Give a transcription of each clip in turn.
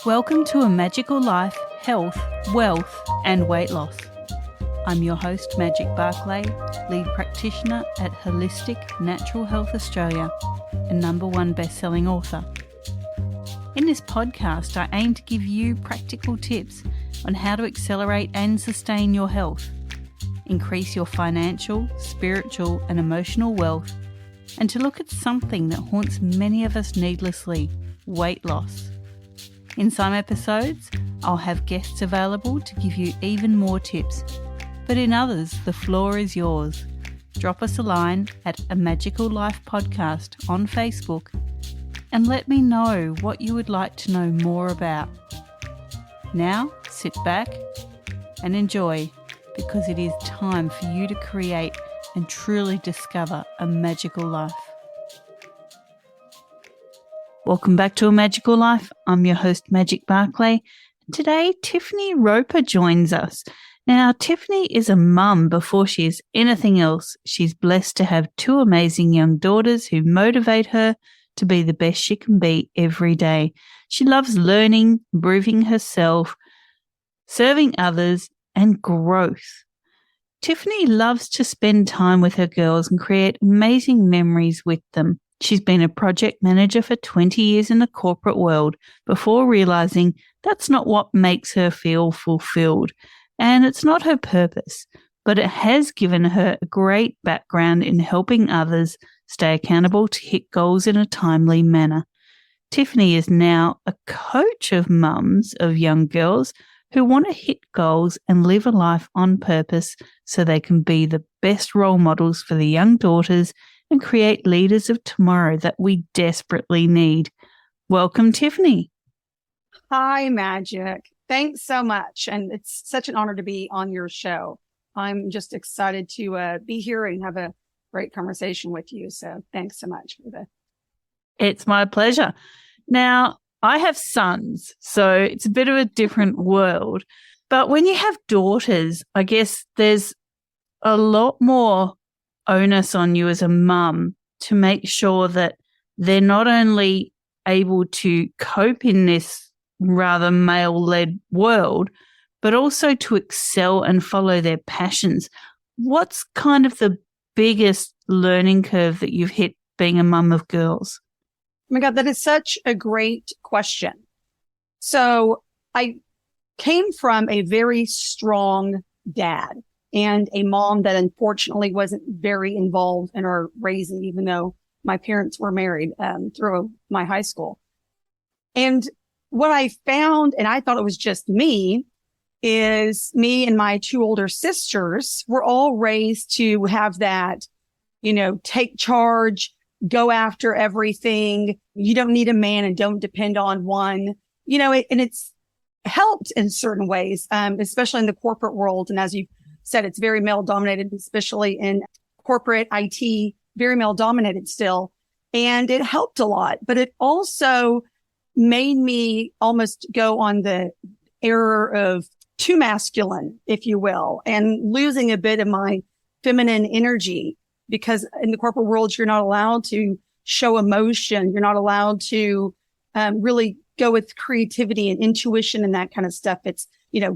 Welcome to A Magical Life, Health, Wealth and Weight Loss. I'm your host, Magic Barclay, lead practitioner at Wholistic Natural Health Australia and #1 best-selling author. In this podcast, I aim to give you practical tips on how to accelerate and sustain your health, increase your financial, spiritual and emotional wealth, and to look at something that haunts many of us needlessly, weight loss. In some episodes, I'll have guests available to give you even more tips, but in others, the floor is yours. Drop us a line at A Magical Life Podcast on Facebook and let me know what you would like to know more about. Now, sit back and enjoy, because it is time for you to create and truly discover a magical life. Welcome back to A Magical Life. I'm your host, Magic Barclay. Today, Tiffiny Roper joins us. Now, Tiffiny is a mum before she is anything else. She's blessed to have 2 amazing young daughters who motivate her to be the best she can be every day. She loves learning, improving herself, serving others, and growth. Tiffiny loves to spend time with her girls and create amazing memories with them. She's been a project manager for 20 years in the corporate world before realizing that's not what makes her feel fulfilled, and it's not her purpose, but it has given her a great background in helping others stay accountable to hit goals in a timely manner. Tiffiny is now a coach of mums of young girls who want to hit goals and live a life on purpose so they can be the best role models for the young daughters and create leaders of tomorrow that we desperately need. Welcome, Tiffiny. Hi, Magic. Thanks so much. And it's such an honor to be on your show. I'm just excited to be here and have a great conversation with you. So thanks so much for that. It's my pleasure. Now, I have sons, so it's a bit of a different world. But when you have daughters, I guess there's a lot more onus on you as a mum to make sure that they're not only able to cope in this rather male-led world, but also to excel and follow their passions. What's kind of the biggest learning curve that you've hit being a mum of girls? Oh my God, that is such a great question. So I came from a very strong dad and a mom that unfortunately wasn't very involved in our raising, even though my parents were married through my high school. And what I found, and I thought it was just me, is me and my 2 older sisters were all raised to have that, take charge, go after everything. You don't need a man and don't depend on one, and it's helped in certain ways, especially in the corporate world. And as you said, it's very male dominated, especially in corporate IT, very male dominated still. And it helped a lot, but it also made me almost go on the error of too masculine, if you will, and losing a bit of my feminine energy, because in the corporate world, you're not allowed to show emotion. You're not allowed to really go with creativity and intuition and that kind of stuff. It's,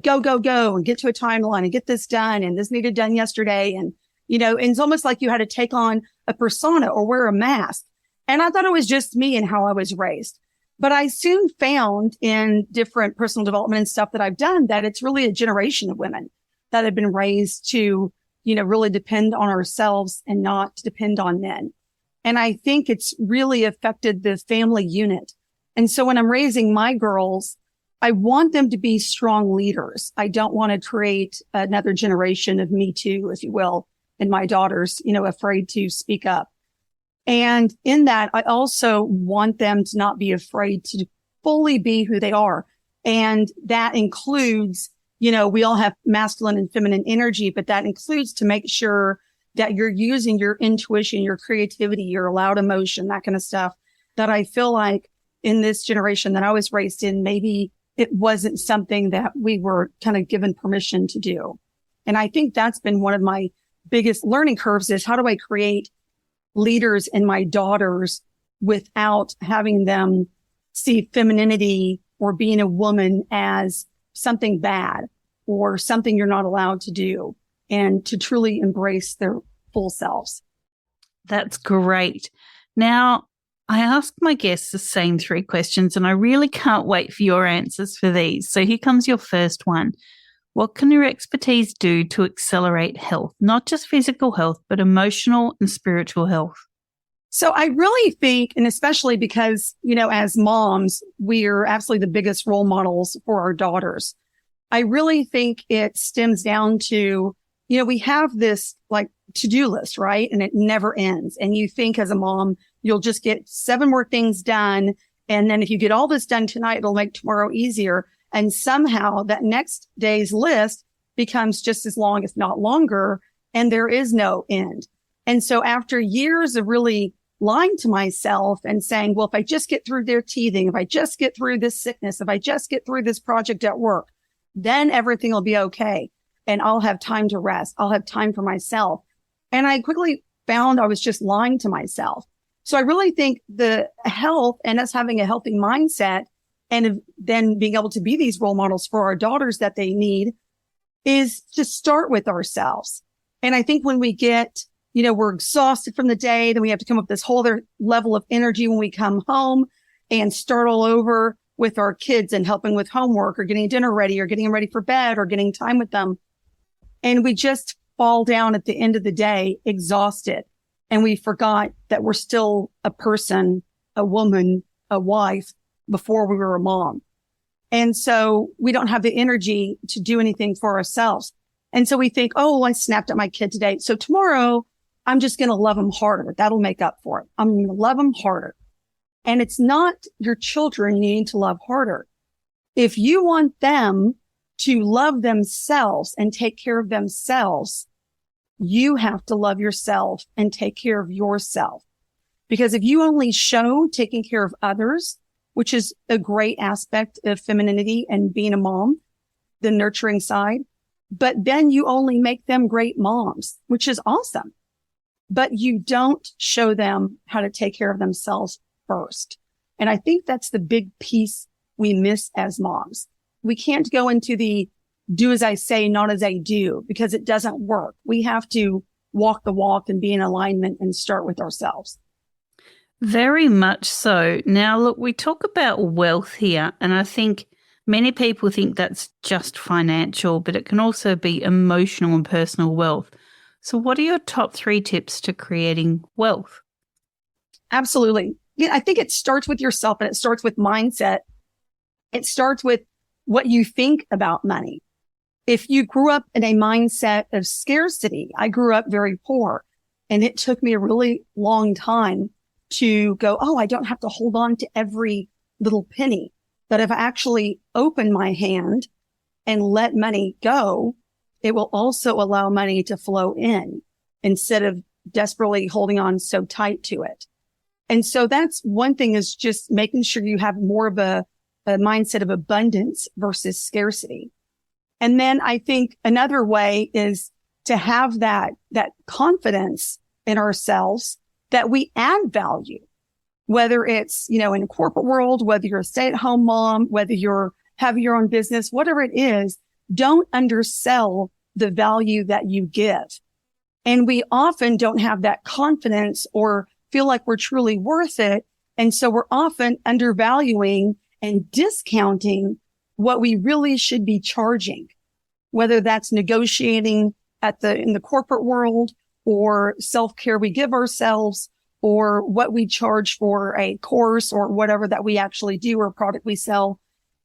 go, go, go and get to a timeline and get this done. And this needed done yesterday. And, and it's almost like you had to take on a persona or wear a mask. And I thought it was just me and how I was raised. But I soon found in different personal development and stuff that I've done that it's really a generation of women that have been raised to, really depend on ourselves and not depend on men. And I think it's really affected the family unit. And so when I'm raising my girls, I want them to be strong leaders. I don't want to create another generation of me too, if you will, and my daughters, afraid to speak up. And in that, I also want them to not be afraid to fully be who they are. And that includes, we all have masculine and feminine energy, but that includes to make sure that you're using your intuition, your creativity, your loud emotion, that kind of stuff, that I feel like in this generation that I was raised in, maybe it wasn't something that we were kind of given permission to do. And I think that's been one of my biggest learning curves, is how do I create leaders in my daughters without having them see femininity or being a woman as something bad or something you're not allowed to do, and to truly embrace their full selves. That's great. Now, I ask my guests the same 3 questions, and I really can't wait for your answers for these. So here comes your first one. What can your expertise do to accelerate health, not just physical health, but emotional and spiritual health? So I really think, and especially because, as moms, we're absolutely the biggest role models for our daughters. I really think it stems down to, we have this like to-do list, right? And it never ends. And you think as a mom, you'll just get 7 more things done. And then if you get all this done tonight, it'll make tomorrow easier. And somehow that next day's list becomes just as long, if not longer. And there is no end. And so after years of really lying to myself and saying, well, if I just get through their teething, if I just get through this sickness, if I just get through this project at work, then everything will be okay. And I'll have time to rest. I'll have time for myself. And I quickly found I was just lying to myself. So I really think the health and us having a healthy mindset and then being able to be these role models for our daughters that they need is to start with ourselves. And I think when we get, we're exhausted from the day, then we have to come up with this whole other level of energy when we come home and start all over with our kids and helping with homework or getting dinner ready or getting them ready for bed or getting time with them. And we just fall down at the end of the day exhausted. And we forgot that we're still a person, a woman, a wife before we were a mom. And so we don't have the energy to do anything for ourselves. And so we think, oh, I snapped at my kid today, so tomorrow I'm just going to love them harder. That'll make up for it. I'm going to love them harder. And it's not your children you need to love harder. If you want them to love themselves and take care of themselves, you have to love yourself and take care of yourself. Because if you only show taking care of others, which is a great aspect of femininity and being a mom, the nurturing side, but then you only make them great moms, which is awesome. But you don't show them how to take care of themselves first. And I think that's the big piece we miss as moms. We can't go into the do as I say, not as I do, because it doesn't work. We have to walk the walk and be in alignment and start with ourselves. Very much so. Now, look, we talk about wealth here, and I think many people think that's just financial, but it can also be emotional and personal wealth. So what are your top 3 tips to creating wealth? Absolutely. I think it starts with yourself and it starts with mindset. It starts with what you think about money. If you grew up in a mindset of scarcity, I grew up very poor, and it took me a really long time to go, oh, I don't have to hold on to every little penny. But if I actually open my hand and let money go, it will also allow money to flow in instead of desperately holding on so tight to it. And so that's one thing, is just making sure you have more of a mindset of abundance versus scarcity. And then I think another way is to have that confidence in ourselves that we add value, whether it's, in the corporate world, whether you're a stay-at-home mom, whether you're having your own business, whatever it is, don't undersell the value that you give. And we often don't have that confidence or feel like we're truly worth it. And so we're often undervaluing and discounting what we really should be charging, whether that's negotiating in the corporate world, or self-care we give ourselves, or what we charge for a course or whatever that we actually do or product we sell.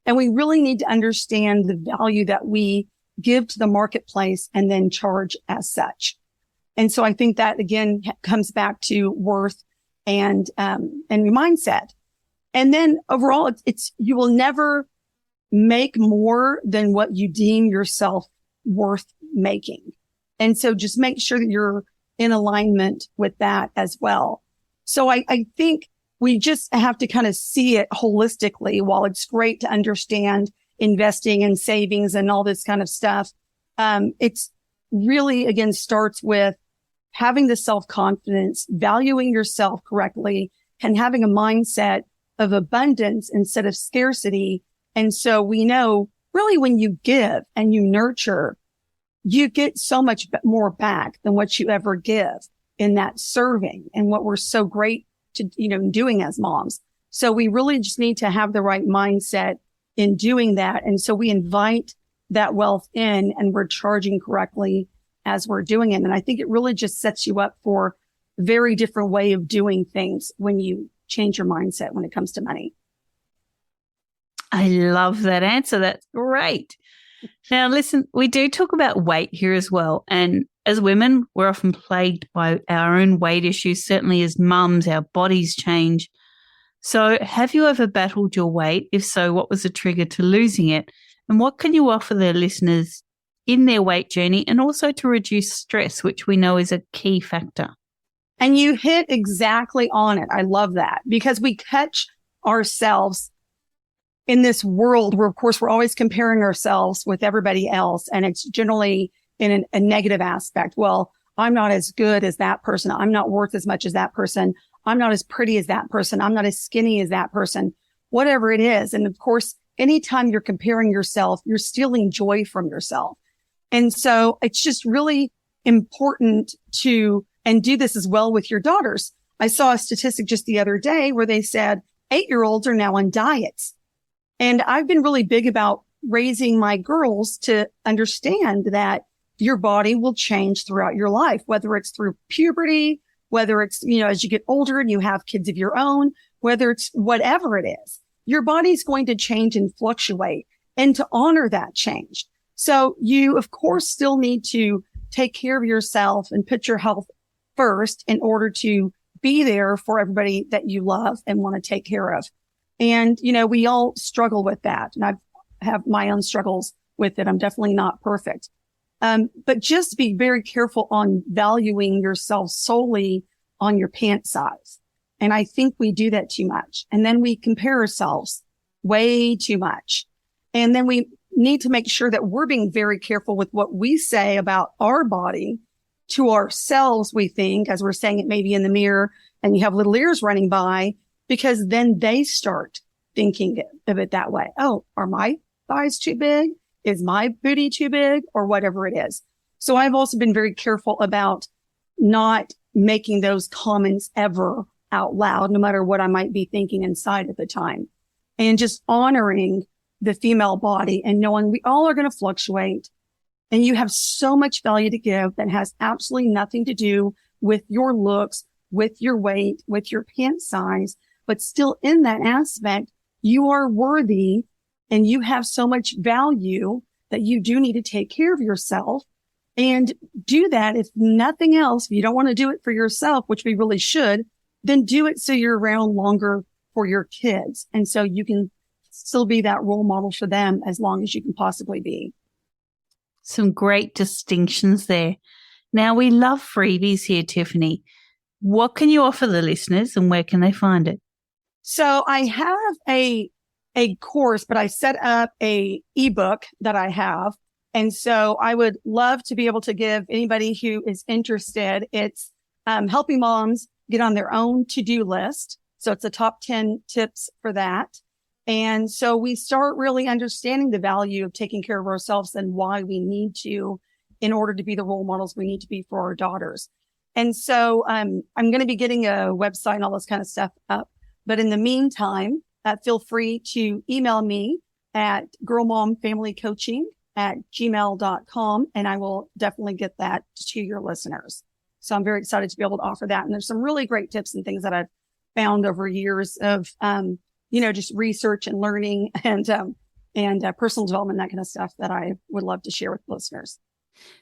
And we really need to understand the value that we give to the marketplace and then charge as such. And so I think that again comes back to worth and mindset. And then overall, you will never make more than what you deem yourself worth making. And so just make sure that you're in alignment with that as well. So I think we just have to kind of see it holistically. While it's great to understand investing and savings and all this kind of stuff, it's really, again, starts with having the self-confidence, valuing yourself correctly, and having a mindset of abundance instead of scarcity. And so we know really when you give and you nurture, you get so much more back than what you ever give in that serving and what we're so great to, doing as moms. So we really just need to have the right mindset in doing that. And so we invite that wealth in and we're charging correctly as we're doing it. And I think it really just sets you up for a very different way of doing things when you change your mindset when it comes to money. I love that answer. That's great. Now, listen, we do talk about weight here as well. And as women, we're often plagued by our own weight issues. Certainly as mums, our bodies change. So have you ever battled your weight? If so, what was the trigger to losing it? And what can you offer the listeners in their weight journey and also to reduce stress, which we know is a key factor? And you hit exactly on it. I love that because we catch ourselves in this world where, of course, we're always comparing ourselves with everybody else. And it's generally in a negative aspect. Well, I'm not as good as that person. I'm not worth as much as that person. I'm not as pretty as that person. I'm not as skinny as that person, whatever it is. And of course, anytime you're comparing yourself, you're stealing joy from yourself. And so it's just really important to, and do this as well with your daughters. I saw a statistic just the other day where they said 8-year-olds are now on diets. And I've been really big about raising my girls to understand that your body will change throughout your life, whether it's through puberty, whether it's, as you get older and you have kids of your own, whether it's whatever it is, your body's going to change and fluctuate, and to honor that change. So you, of course, still need to take care of yourself and put your health first in order to be there for everybody that you love and want to take care of. And, we all struggle with that. And I have my own struggles with it. I'm definitely not perfect. But just be very careful on valuing yourself solely on your pant size. And I think we do that too much. And then we compare ourselves way too much. And then we need to make sure that we're being very careful with what we say about our body to ourselves, we think, as we're saying it maybe in the mirror and you have little ears running by, because then they start thinking of it that way. Oh, are my thighs too big? Is my booty too big? Or whatever it is. So I've also been very careful about not making those comments ever out loud, no matter what I might be thinking inside at the time, and just honoring the female body and knowing we all are going to fluctuate and you have so much value to give that has absolutely nothing to do with your looks, with your weight, with your pant size, but still in that aspect, you are worthy and you have so much value that you do need to take care of yourself and do that. If nothing else, if you don't want to do it for yourself, which we really should, then do it so you're around longer for your kids. And so you can still be that role model for them as long as you can possibly be. Some great distinctions there. Now, we love freebies here, Tiffiny. What can you offer the listeners and where can they find it? So I have a course, but I set up a ebook that I have. And so I would love to be able to give anybody who is interested. It's helping moms get on their own to-do list. So it's the top 10 tips for that. And so we start really understanding the value of taking care of ourselves and why we need to, in order to be the role models we need to be for our daughters. And so I'm going to be getting a website and all this kind of stuff up. But in the meantime, feel free to email me at girlmomfamilycoaching@gmail.com, and I will definitely get that to your listeners. So I'm very excited to be able to offer that. And there's some really great tips and things that I've found over years of, just research and learning and personal development, that kind of stuff that I would love to share with listeners.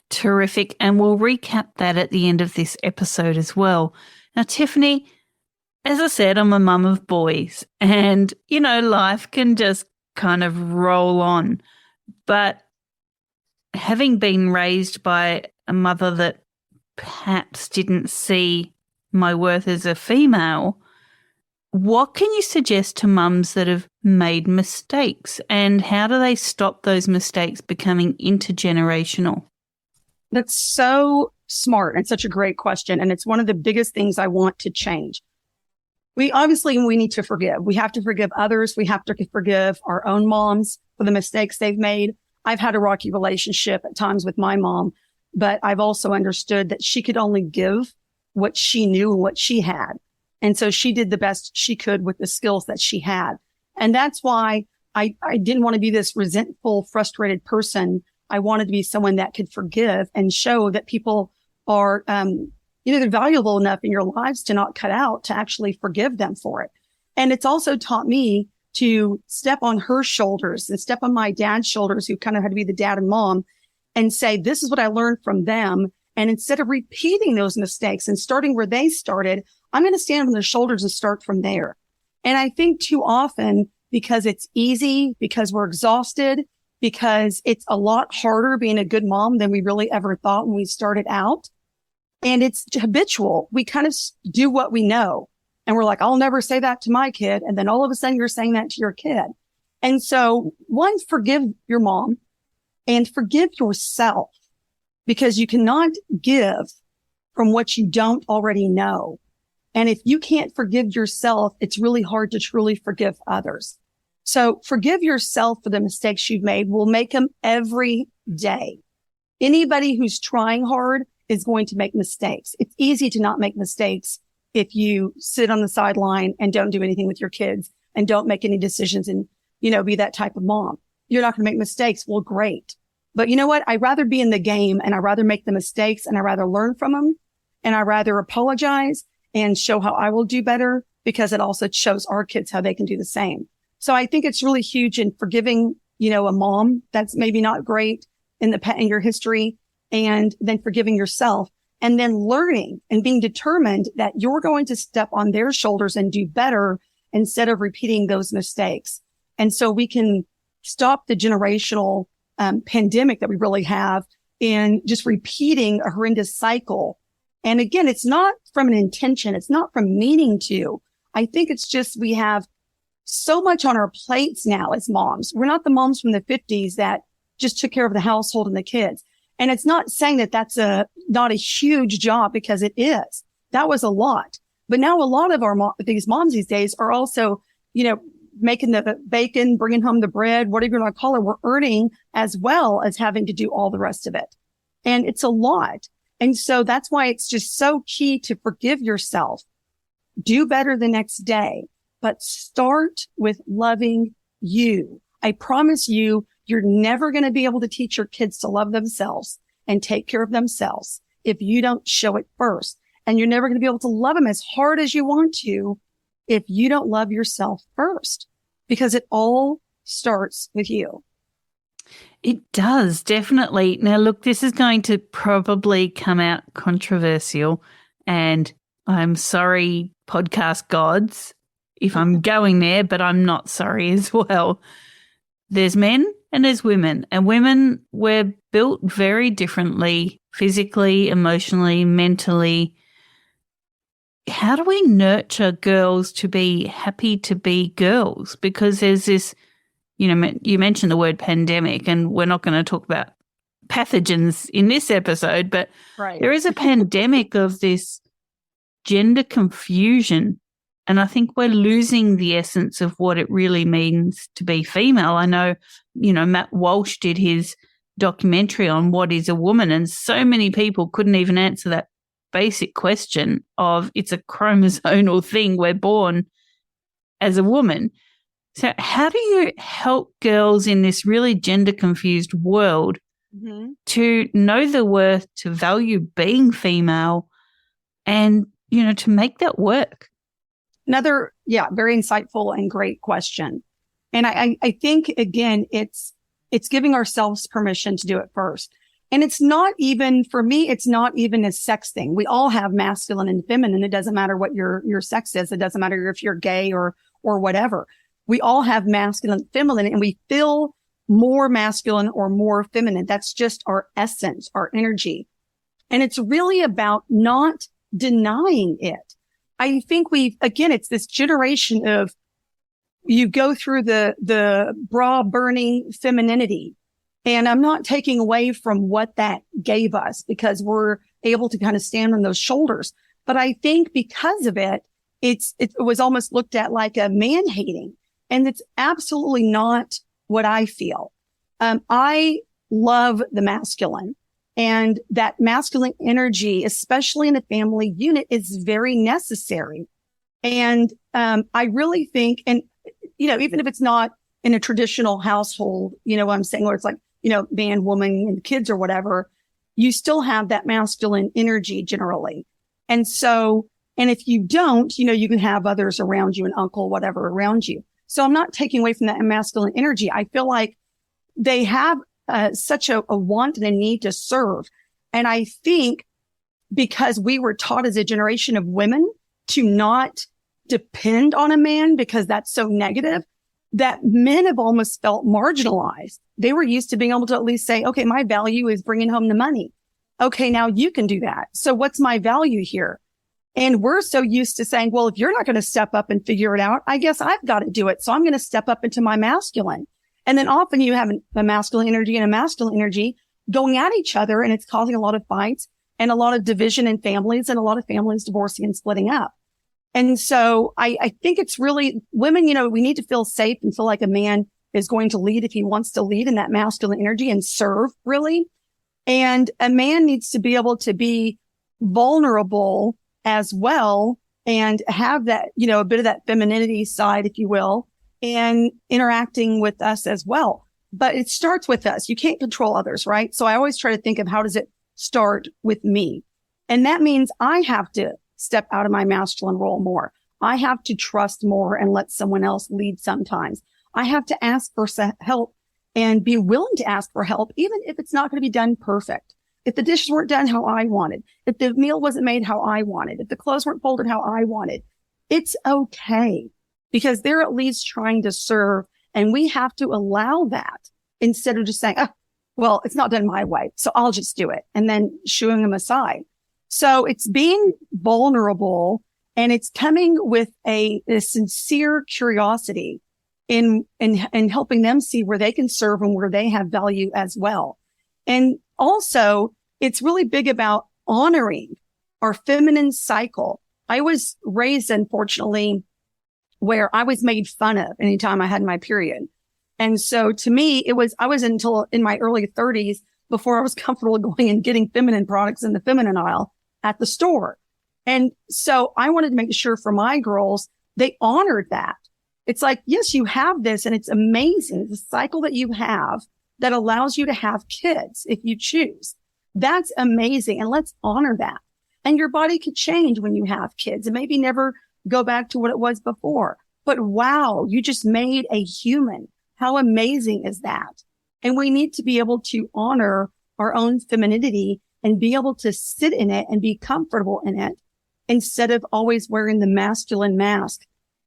Terrific. And we'll recap that at the end of this episode as well. Now, Tiffiny, as I said, I'm a mum of boys and, life can just kind of roll on. But having been raised by a mother that perhaps didn't see my worth as a female, what can you suggest to mums that have made mistakes and how do they stop those mistakes becoming intergenerational? That's so smart and such a great question. And it's one of the biggest things I want to change. we need to forgive. We have to forgive others. We have to forgive our own moms for the mistakes they've made. I've had a rocky relationship at times with my mom, but I've also understood that she could only give what she knew and what she had. And so she did the best she could with the skills that she had. And that's why I didn't want to be this resentful, frustrated person. I wanted to be someone that could forgive and show that people are, they're valuable enough in your lives to not cut out, to actually forgive them for it. And it's also taught me to step on her shoulders and step on my dad's shoulders, who kind of had to be the dad and mom, and say, this is what I learned from them. And instead of repeating those mistakes and starting where they started, I'm going to stand on their shoulders and start from there. And I think too often, because it's easy, because we're exhausted, because it's a lot harder being a good mom than we really ever thought when we started out. And it's habitual. We kind of do what we know. And we're like, I'll never say that to my kid. And then all of a sudden you're saying that to your kid. And so one, forgive your mom and forgive yourself, because you cannot give from what you don't already know. And if you can't forgive yourself, it's really hard to truly forgive others. So forgive yourself for the mistakes you've made. We'll make them every day. Anybody who's trying hard is going to make mistakes. It's easy to not make mistakes if you sit on the sideline and don't do anything with your kids and don't make any decisions and, be that type of mom. You're not going to make mistakes. Well, great. But you know what? I'd rather be in the game, and I'd rather make the mistakes, and I'd rather learn from them, and I'd rather apologize and show how I will do better, because it also shows our kids how they can do the same. So I think it's really huge in forgiving, a mom that's maybe not great in your history, and then forgiving yourself, and then learning and being determined that you're going to step on their shoulders and do better instead of repeating those mistakes. And so we can stop the generational pandemic that we really have in just repeating a horrendous cycle. And again, it's not from an intention. It's not from meaning to. I think it's just we have so much on our plates now as moms. We're not the moms from the 50s that just took care of the household and the kids. And it's not saying that that's not a huge job, because it is. That was a lot. But now a lot of these moms these days are also, making the bacon, bringing home the bread, whatever you want to call it. We're earning as well as having to do all the rest of it. And it's a lot. And so that's why it's just so key to forgive yourself. Do better the next day, but start with loving you. I promise you, you're never going to be able to teach your kids to love themselves and take care of themselves if you don't show it first. And you're never going to be able to love them as hard as you want to if you don't love yourself first, because it all starts with you. It does, definitely. Now, look, this is going to probably come out controversial, and I'm sorry, podcast gods, if I'm going there, but I'm not sorry as well. There's men and there's women, and women were built very differently, physically, emotionally, mentally. How do we nurture girls to be happy to be girls? Because there's this, you mentioned the word pandemic, and we're not going to talk about pathogens in this episode, but right. There is a pandemic of this gender confusion. And I think we're losing the essence of what it really means to be female. I know, Matt Walsh did his documentary on what is a woman, and so many people couldn't even answer that basic question of it's a chromosomal thing. We're born as a woman. So how do you help girls in this really gender confused world to know the worth, to value being female, and, to make that work? Another, very insightful and great question. And I think, again, it's giving ourselves permission to do it first. And it's not even, for me, it's not even a sex thing. We all have masculine and feminine. It doesn't matter what your sex is. It doesn't matter if you're gay or whatever. We all have masculine and feminine, and we feel more masculine or more feminine. That's just our essence, our energy. And it's really about not denying it. I think it's this generation of, you go through the bra burning femininity. And I'm not taking away from what that gave us, because we're able to kind of stand on those shoulders. But I think because of it, it was almost looked at like a man hating. And it's absolutely not what I feel. I love the masculine, and that masculine energy, especially in a family unit, is very necessary. And I really think, and, even if it's not in a traditional household, what I'm saying, where it's like, man, woman, and kids or whatever, you still have that masculine energy generally. And so, and if you don't, you can have others around you, an uncle, whatever around you. So I'm not taking away from that masculine energy. I feel like they have such a want and a need to serve. And I think because we were taught as a generation of women to not depend on a man because that's so negative, that men have almost felt marginalized. They were used to being able to at least say, okay, my value is bringing home the money. Okay, now you can do that. So what's my value here? And we're so used to saying, well, if you're not going to step up and figure it out, I guess I've got to do it. So I'm going to step up into my masculine. And then often you have a masculine energy and a masculine energy going at each other, and it's causing a lot of fights and a lot of division in families and a lot of families divorcing and splitting up. And so I think it's really women, we need to feel safe and feel like a man is going to lead if he wants to lead in that masculine energy and serve really. And a man needs to be able to be vulnerable as well and have that, a bit of that femininity side, if you will, and interacting with us as well. But it starts with us. You can't control others, right? So I always try to think of how does it start with me? And that means I have to step out of my masculine role more. I have to trust more and let someone else lead sometimes. I have to ask for help and be willing to ask for help, even if it's not going to be done perfect. If the dishes weren't done how I wanted, if the meal wasn't made how I wanted, if the clothes weren't folded how I wanted, it's okay because they're at least trying to serve, and we have to allow that instead of just saying, oh, well, it's not done my way, so I'll just do it, and then shooing them aside. So it's being vulnerable, and it's coming with a sincere curiosity in helping them see where they can serve and where they have value as well. And also, it's really big about honoring our feminine cycle. I was raised, unfortunately, where I was made fun of anytime I had my period. And so to me, I was until in my early 30s before I was comfortable going and getting feminine products in the feminine aisle at the store. And so I wanted to make sure for my girls, they honored that. It's like, yes, you have this and it's amazing. The cycle that you have that allows you to have kids if you choose. That's amazing. And let's honor that. And your body could change when you have kids and maybe never go back to what it was before. But wow, you just made a human. How amazing is that? And we need to be able to honor our own femininity and be able to sit in it and be comfortable in it instead of always wearing the masculine mask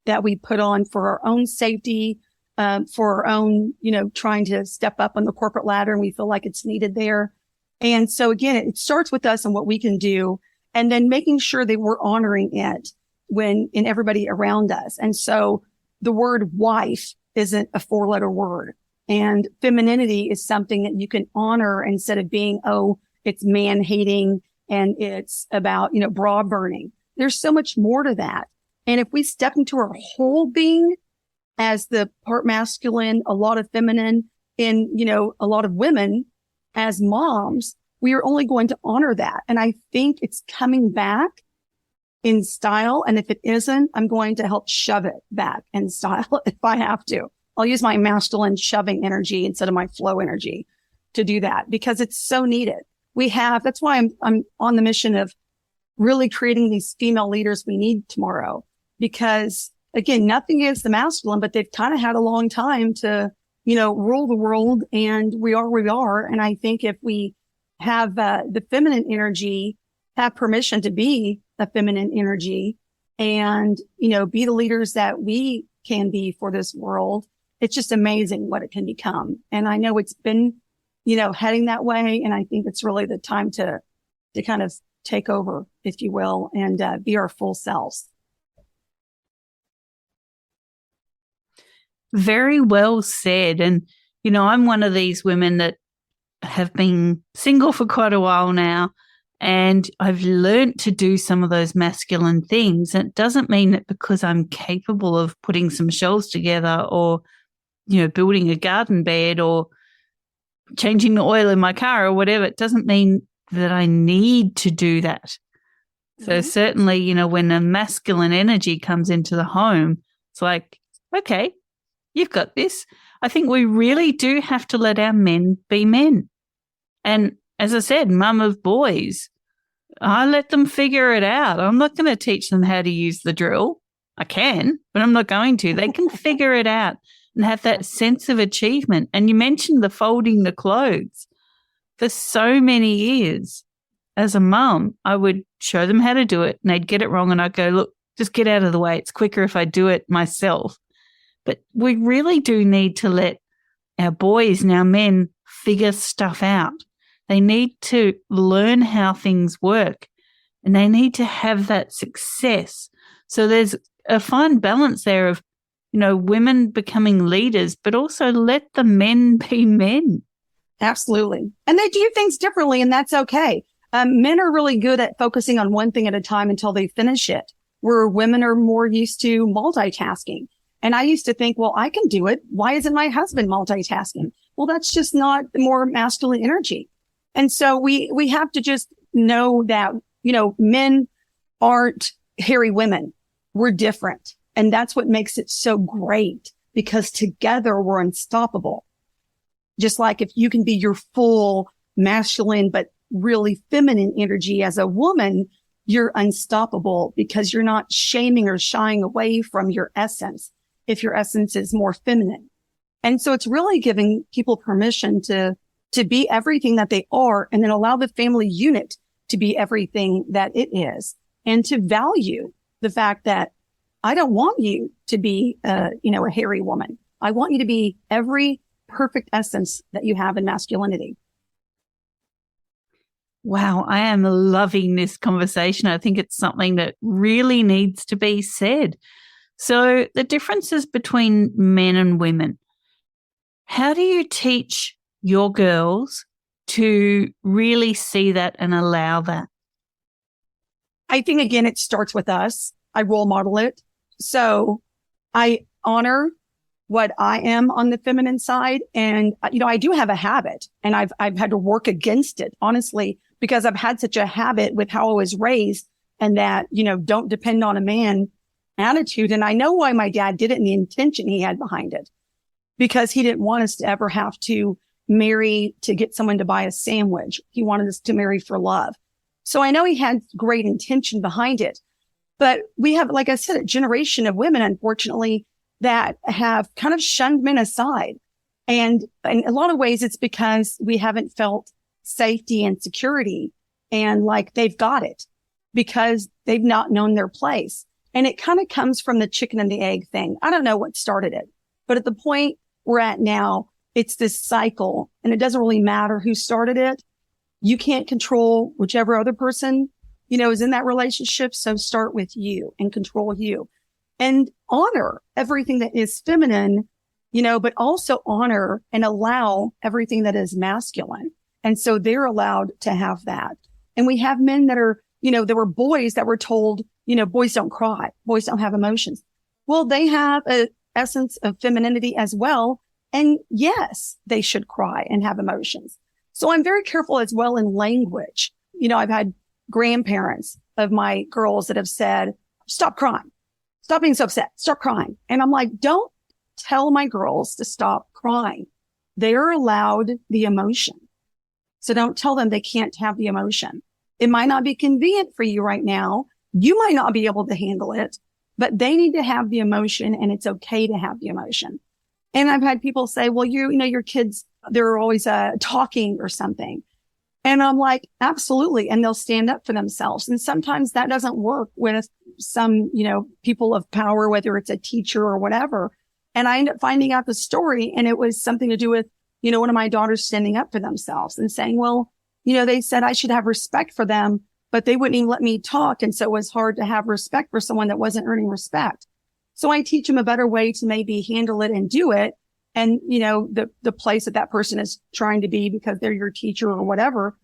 that we put on for our own safety, for our own, trying to step up on the corporate ladder and we feel like it's needed there. And so again, it starts with us and what we can do, and then making sure that we're honoring it in everybody around us. And so the word wife isn't a 4-letter word, and femininity is something that you can honor instead of being, oh, it's man hating and it's about, bra burning. There's so much more to that. And if we step into our whole being as the part masculine, a lot of feminine in, a lot of women as moms, we are only going to honor that. And I think it's coming back in style. And if it isn't, I'm going to help shove it back in style if I have to. I'll use my masculine shoving energy instead of my flow energy to do that because it's so needed. That's why I'm on the mission of really creating these female leaders we need tomorrow. Because again, nothing is the masculine, but they've kind of had a long time to, rule the world, and we are where we are. And I think if we have the feminine energy, have permission to be a feminine energy and, be the leaders that we can be for this world, it's just amazing what it can become. And I know it's been, heading that way. And I think it's really the time to kind of take over, if you will, and be our full selves. Very well said. And, I'm one of these women that have been single for quite a while now. And I've learned to do some of those masculine things. And it doesn't mean that because I'm capable of putting some shelves together or, building a garden bed or changing the oil in my car or whatever, it doesn't mean that I need to do that. So certainly, when the masculine energy comes into the home, it's like, okay, you've got this. I think we really do have to let our men be men. And as I said, mum of boys, I let them figure it out. I'm not going to teach them how to use the drill. I can, but I'm not going to. They can figure it out and have that sense of achievement. And you mentioned the folding the clothes. For so many years, as a mum, I would show them how to do it and they'd get it wrong and I'd go, look, just get out of the way. It's quicker if I do it myself. But we really do need to let our boys and our men figure stuff out. They need to learn how things work and they need to have that success. So there's a fine balance there of, women becoming leaders, but also let the men be men. Absolutely. And they do things differently, and that's okay. Men are really good at focusing on one thing at a time until they finish it, where women are more used to multitasking. And I used to think, well, I can do it. Why isn't my husband multitasking? Well, that's just not more masculine energy. And so we have to just know that, men aren't hairy women. We're different. And that's what makes it so great, because together we're unstoppable. Just like if you can be your full masculine, but really feminine energy as a woman, you're unstoppable because you're not shaming or shying away from your essence if your essence is more feminine. And so it's really giving people permission to be everything that they are, and then allow the family unit to be everything that it is, and to value the fact that I don't want you to be, a hairy woman. I want you to be every perfect essence that you have in masculinity. Wow, I am loving this conversation. I think it's something that really needs to be said. So the differences between men and women. How do you teach your girls to really see that and allow that? I think, again, it starts with us. I role model it. So I honor what I am on the feminine side. And, I do have a habit, and I've had to work against it, honestly, because I've had such a habit with how I was raised, and that, don't depend on a man attitude. And I know why my dad did it and the intention he had behind it, because he didn't want us to ever have to marry to get someone to buy a sandwich. He wanted us to marry for love. So I know he had great intention behind it, but we have, like I said, a generation of women, unfortunately, that have kind of shunned men aside. And in a lot of ways, it's because we haven't felt safety and security and like they've got it, because they've not known their place. And it kind of comes from the chicken and the egg thing. I don't know what started it, but at the point we're at now, it's this cycle, and it doesn't really matter who started it. You can't control whichever other person, is in that relationship. So start with you and control you, and honor everything that is feminine, but also honor and allow everything that is masculine. And so they're allowed to have that. And we have men that are, there were boys that were told, boys don't cry. Boys don't have emotions. Well, they have an essence of femininity as well. And yes, they should cry and have emotions. So I'm very careful as well in language. I've had grandparents of my girls that have said, stop crying. Stop being so upset. Stop crying. And I'm like, don't tell my girls to stop crying. They're allowed the emotion. So don't tell them they can't have the emotion. It might not be convenient for you right now. You might not be able to handle it, but they need to have the emotion, and it's okay to have the emotion. And I've had people say, well, your kids, they're always talking or something. And I'm like, absolutely. And they'll stand up for themselves. And sometimes that doesn't work with some, people of power, whether it's a teacher or whatever. And I end up finding out the story, and it was something to do with, one of my daughters standing up for themselves and saying, well, they said I should have respect for them, but they wouldn't even let me talk. And so it was hard to have respect for someone that wasn't earning respect. So I teach them a better way to maybe handle it and do it. And, the place that person is trying to be because they're your teacher or whatever.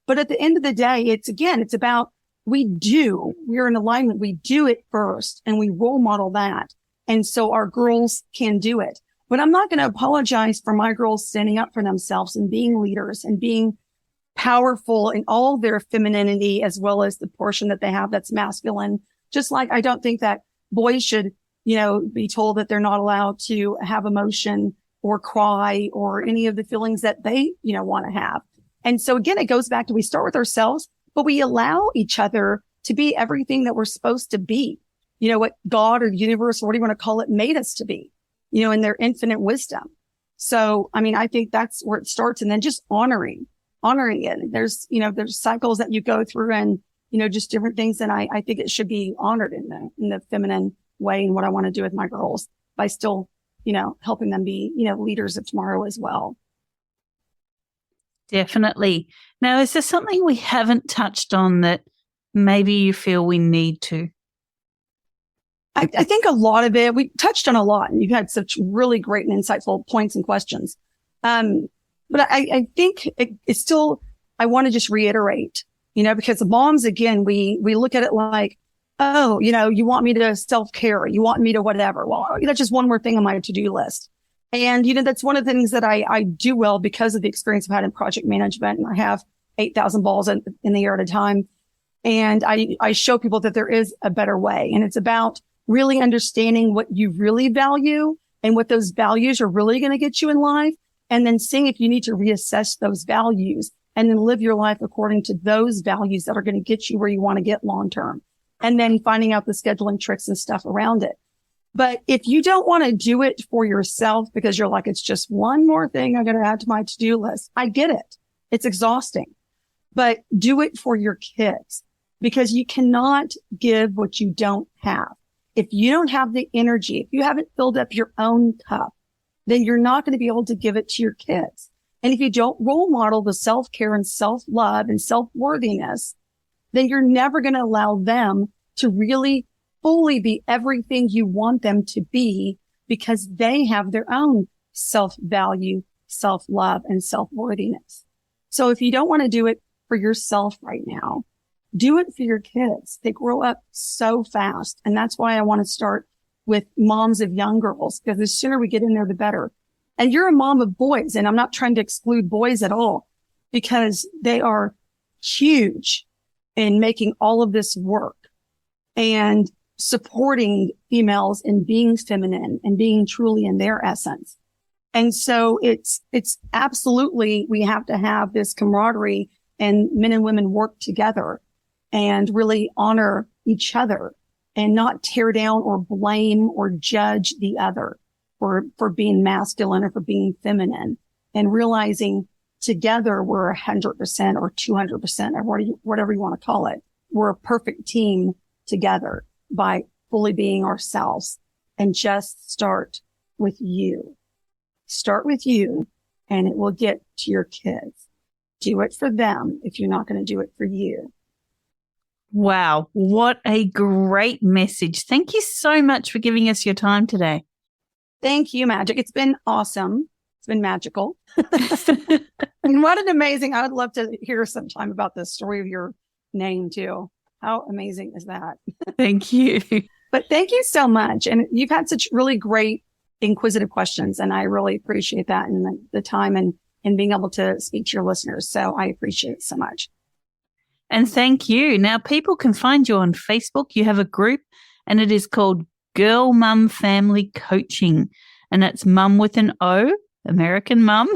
But at the end of the day, it's about we're in alignment. We do it first and we role model that. And so our girls can do it. But I'm not going to apologize for my girls standing up for themselves and being leaders and being powerful in all their femininity, as well as the portion that they have that's masculine. Just like I don't think that boys should, be told that they're not allowed to have emotion or cry or any of the feelings that they, want to have. And so again, it goes back to we start with ourselves, but we allow each other to be everything that we're supposed to be. What God or the universe, or what do you want to call it, made us to be, in their infinite wisdom. So, I think that's where it starts. And then just honoring it. There's cycles that you go through and, just different things. And I think it should be honored in the feminine way. And what I want to do with my girls by still, helping them be, leaders of tomorrow as well. Definitely. Now, is there something we haven't touched on that maybe you feel we need to? I think a lot of it, we touched on a lot, and you've had such really great and insightful points and questions. But I think it's still, I want to just reiterate, because moms, again, we look at it like, oh, you want me to self-care, you want me to whatever. Well, that's just one more thing on my to-do list. And, that's one of the things that I do well because of the experience I've had in project management. And I have 8,000 balls in the air at a time. And I show people that there is a better way. And it's about really understanding what you really value and what those values are really going to get you in life. And then seeing if you need to reassess those values and then live your life according to those values that are going to get you where you want to get long term. And then finding out the scheduling tricks and stuff around it. But if you don't want to do it for yourself because you're like, it's just one more thing I'm going to add to my to-do list. I get it. It's exhausting, but do it for your kids because you cannot give what you don't have. If you don't have the energy, if you haven't filled up your own cup, then you're not going to be able to give it to your kids. And if you don't role model the self-care and self-love and self-worthiness, then you're never going to allow them to really fully be everything you want them to be because they have their own self-value, self-love, and self-worthiness. So if you don't want to do it for yourself right now, do it for your kids. They grow up so fast. And that's why I want to start with moms of young girls, because the sooner we get in there, the better. And you're a mom of boys, and I'm not trying to exclude boys at all because they are huge in making all of this work and supporting females and being feminine and being truly in their essence. And so it's absolutely, we have to have this camaraderie and men and women work together and really honor each other and not tear down or blame or judge the other for being masculine or for being feminine, and realizing together we're 100% or 200% or whatever you want to call it. We're a perfect team together by fully being ourselves. And just start with you. Start with you and it will get to your kids. Do it for them if you're not going to do it for you. Wow, what a great message. Thank you so much for giving us your time today. Thank you, Magic. It's been awesome. It's been magical. And what an amazing, I would love to hear sometime about the story of your name too. How amazing is that? Thank you. But thank you so much. And you've had such really great inquisitive questions. And I really appreciate that and the time and being able to speak to your listeners. So I appreciate it so much. And thank you. Now, people can find you on Facebook. You have a group and it is called Girl Mum Family Coaching. And that's mum with an O, American mum.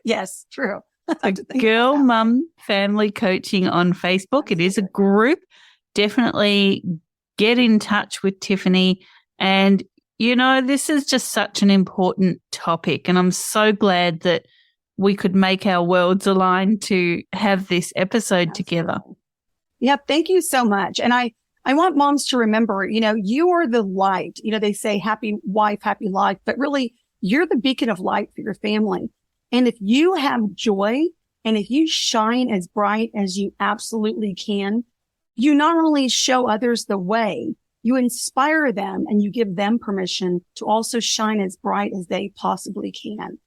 Yes, true. Girl Mum Family Coaching on Facebook. It is a group. Definitely get in touch with Tiffiny. And, this is just such an important topic. And I'm so glad that we could make our worlds align to have this episode together. Yep. Thank you so much. And I want moms to remember, you are the light. They say happy wife, happy life, but really you're the beacon of light for your family. And if you have joy and if you shine as bright as you absolutely can, you not only show others the way, you inspire them and you give them permission to also shine as bright as they possibly can.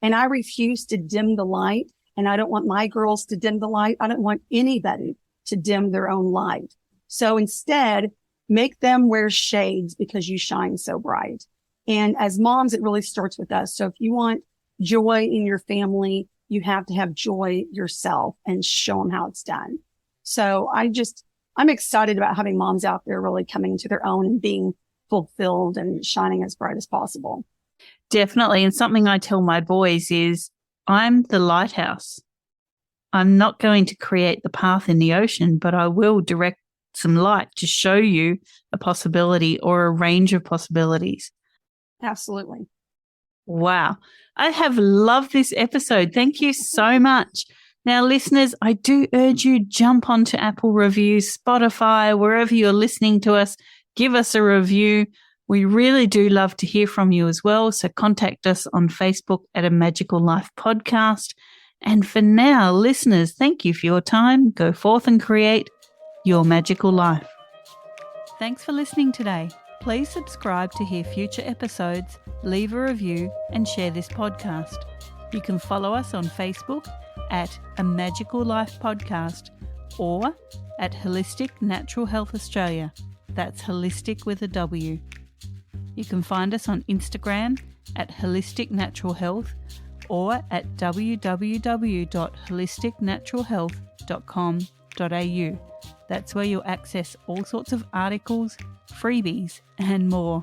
And I refuse to dim the light And I don't want my girls to dim the light. I don't want anybody to dim their own light. So instead, make them wear shades because you shine so bright. And as moms, it really starts with us. So if you want joy in your family, you have to have joy yourself and show them how it's done. So I'm excited about having moms out there really coming into their own and being fulfilled and shining as bright as possible. Definitely. And something I tell my boys is I'm the lighthouse. I'm not going to create the path in the ocean, but I will direct some light to show you a possibility or a range of possibilities. Absolutely. Wow. I have loved this episode. Thank you so much. Now, listeners, I do urge you jump onto Apple Reviews, Spotify, wherever you're listening to us. Give us a review. We really do love to hear from you as well. So contact us on Facebook at A Magical Life Podcast. And for now, listeners, thank you for your time. Go forth and create your magical life. Thanks for listening today. Please subscribe to hear future episodes, leave a review, and share this podcast. You can follow us on Facebook at A Magical Life Podcast or at Wholistic Natural Health Australia. That's holistic with a W. You can find us on Instagram at Wholistic Natural Health or at www.wholisticnaturalhealth.com.au. That's where you'll access all sorts of articles, freebies, and more.